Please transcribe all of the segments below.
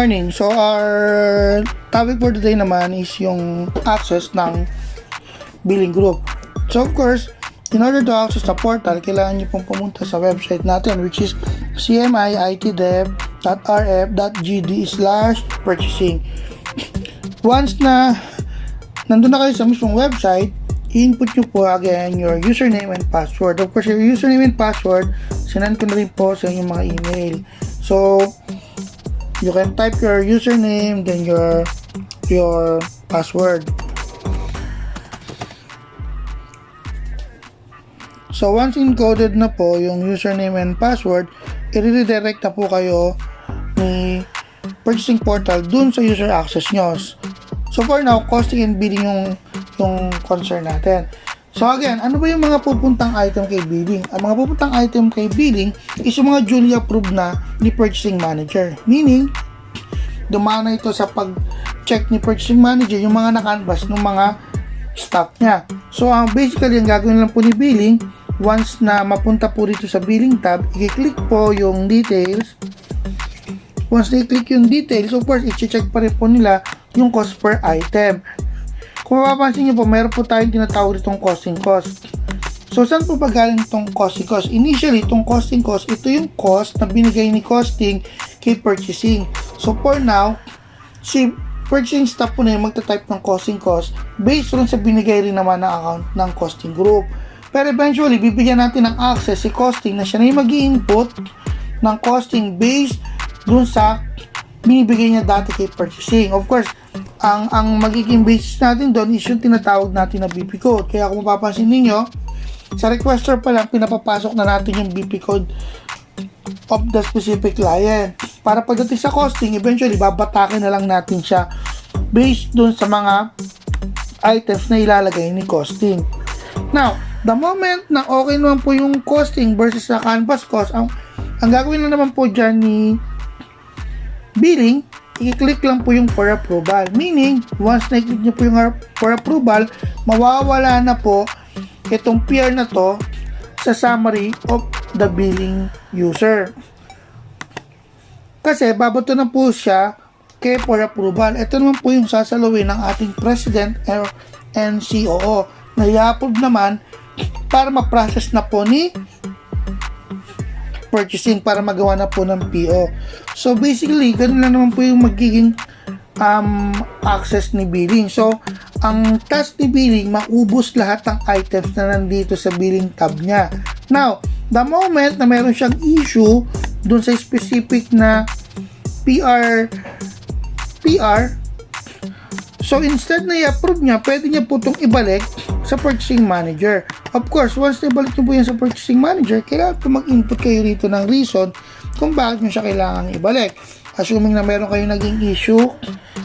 morning. So our topic for today naman is yung access ng billing group. So of course, in order to access the portal, kailangan nyo pong pumunta sa website natin, which is cmitdev.rf.gd/purchasing. Once na nandun na kayo sa mismong website, i-input nyo po again your username and password. Of course, your username and password, sinend ko na rin po sa inyong mga email. So, you can type your username, then your password. So, once encoded na po yung username and password, i-redirect na po kayo ni purchasing portal dun sa user access nyo. So, for now, costing and billing yung concern natin. So again, ano ba yung mga pupuntang item kay billing? Ang mga pupuntang item kay billing is yung mga duly approved na ni purchasing manager. Meaning, dumaan na ito sa pag-check ni purchasing manager yung mga na-canvas ng mga stock niya. So basically, ang gagawin lang po ni billing, once na mapunta po dito sa billing tab, i-click po yung details. Once na i-click yung details, of course, i-check pa rin po nila yung cost per item. Kung mapapansin nyo po, mayroon po tayong tinatawag itong costing cost. So, saan po ba galing itong costing cost? Initially, itong costing cost, ito yung cost na binigay ni costing kay purchasing. So, for now, si purchasing staff po na yung magta-type ng costing cost based rin sa binigay rin naman na account ng costing group. Pero eventually, bibigyan natin ng access si costing na siya na yung mag-i-input ng costing based dun sa binibigay niya dati kay purchasing. Of course, ang magiging basis natin doon is yung tinatawag natin na BP code. Kaya kung mapapansin ninyo, sa requester pa lang, pinapapasok na natin yung BP code of the specific client. Para pagdating sa costing, eventually, babatakin na lang natin siya based doon sa mga items na ilalagay ni costing. Now, the moment na okay naman po yung costing versus sa canvas cost, ang gagawin na naman po dyan ni billing, i-click lang po yung for approval. Meaning, once na-click nyo po yung for approval, mawawala na po itong PR na to sa summary of the billing user. Kasi, babato na po siya kay for approval. Ito naman po yung sasalawin ng ating President and COO na i-upload naman para ma-process na po ni purchasing para magawa na po ng PO. So basically, ganun lang naman po yung magiging access ni billing. So, ang task ni billing, maubos lahat ng items na nandito sa billing tab niya. Now, the moment na meron siyang issue dun sa specific na PR, so instead na i-approve niya, pwede niya po itong ibalik sa purchasing manager. Of course, once na ibalik niyo po yan sa purchasing manager, kailangan po mag-input kayo rito ng reason kung bakit niyo siya kailangan ibalik. Assuming na meron kayong naging issue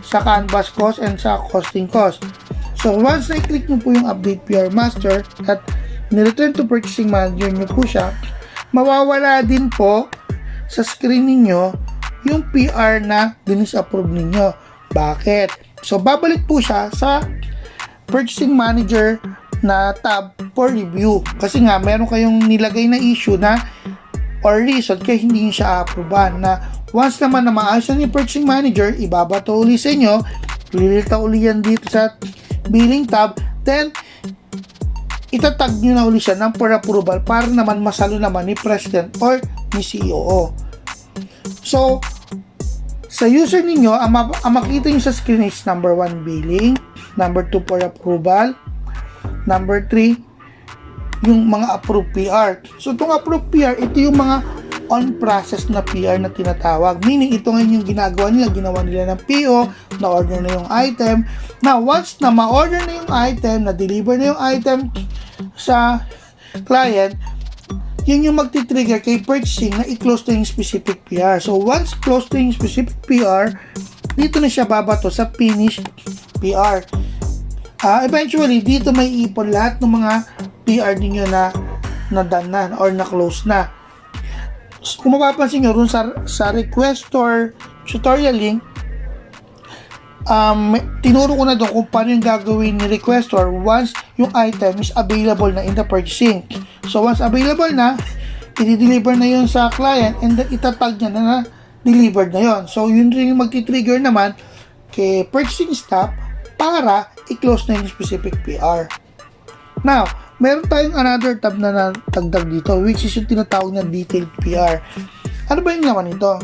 sa canvas cost and sa costing cost. So, once na i-click niyo po yung update PR master at ni-return to purchasing manager niyo po siya, mawawala din po sa screen niyo yung PR na dinis-approve ninyo. Bakit? So, babalik po siya sa purchasing manager na tab for review. Kasi nga, meron kayong nilagay na issue na or reason kaya hindi siya approvean na once naman na maayos na yung purchasing manager, ibabato uli sa inyo, lilita uli yan dito sa billing tab, then itatag nyo na uli siya ng for approval para naman masalo naman ni President or ni COO. So, sa user ninyo, ang makikita nyo sa screen is number 1 billing, number 2 for approval, number 3 yung mga approved PR. So itong approved PR, ito yung mga on-process na PR na tinatawag. Meaning ito ngayon yung ginawa nila ng PO, na-order na yung item. Now, once na ma-order na yung item, na-deliver na yung item sa client, yun yung magti-trigger kay purchasing na i-close na yung specific PR. So once close na yung specific PR, dito na siya babato sa finished PR. Eventually, dito may ipon lahat ng mga PR ninyo na done na or na close na. Kung mapapansin nyo, sa requestor tutorial link, tinuro ko na doon kung paano yung gagawin ni requestor once yung item is available na in the purchasing. So once available na, i-deliver na yun sa client and then itatag niya na delivered na yon. So, yun rin yung magti-trigger naman kay purchasing staff para i-close na yung specific PR. Now, meron tayong another tab na natagdag dito, which is yung tinatawag na detailed PR. Ano ba yung laman nito?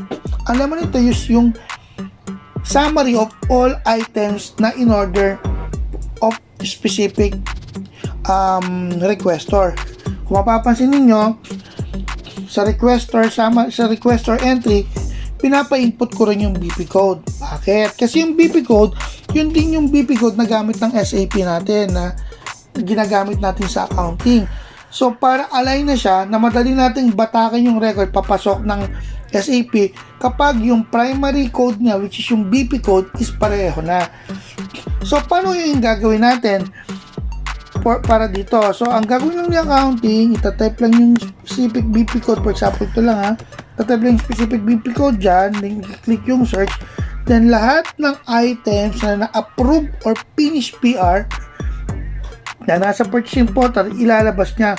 Ang laman nito is yung summary of all items na in order of specific requestor. Kung mapapansin ninyo, sa requestor entry, pinapa-input ko rin yung BP code. Bakit? Kasi yung BP code, yun din yung BP code na gamit ng SAP natin na ginagamit natin sa accounting. So, para align na siya, na madali nating batakin yung record papasok ng SAP kapag yung primary code niya, which is yung BP code, is pareho na. So, paano yung gagawin natin para dito? So, ang gagawin lang ni accounting, itatype lang yung specific BP code. For example, ito lang ha. Itatype lang yung specific BP code dyan, then click yung search. Then, lahat ng items na na-approve or finish PR na nasa purchasing portal, ilalabas niya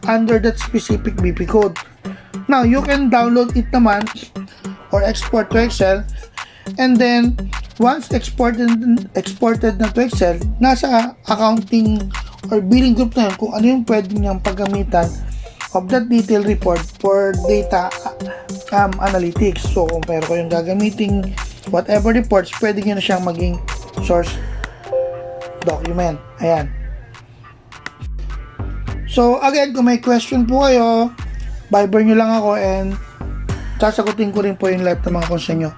under that specific BP code. Now, you can download it naman or export to Excel, and then once exported na to Excel, nasa accounting or billing group na yun kung ano yung pwede niyang paggamitan of that detailed report for data analytics. So, kung pero ko yung gagamitin whatever reports, pwede nyo na siyang maging source document. Ayan. So, again, kung may question po kayo, Viber nyo lang ako and sasagutin ko rin po yung lahat ng mga concern nyo.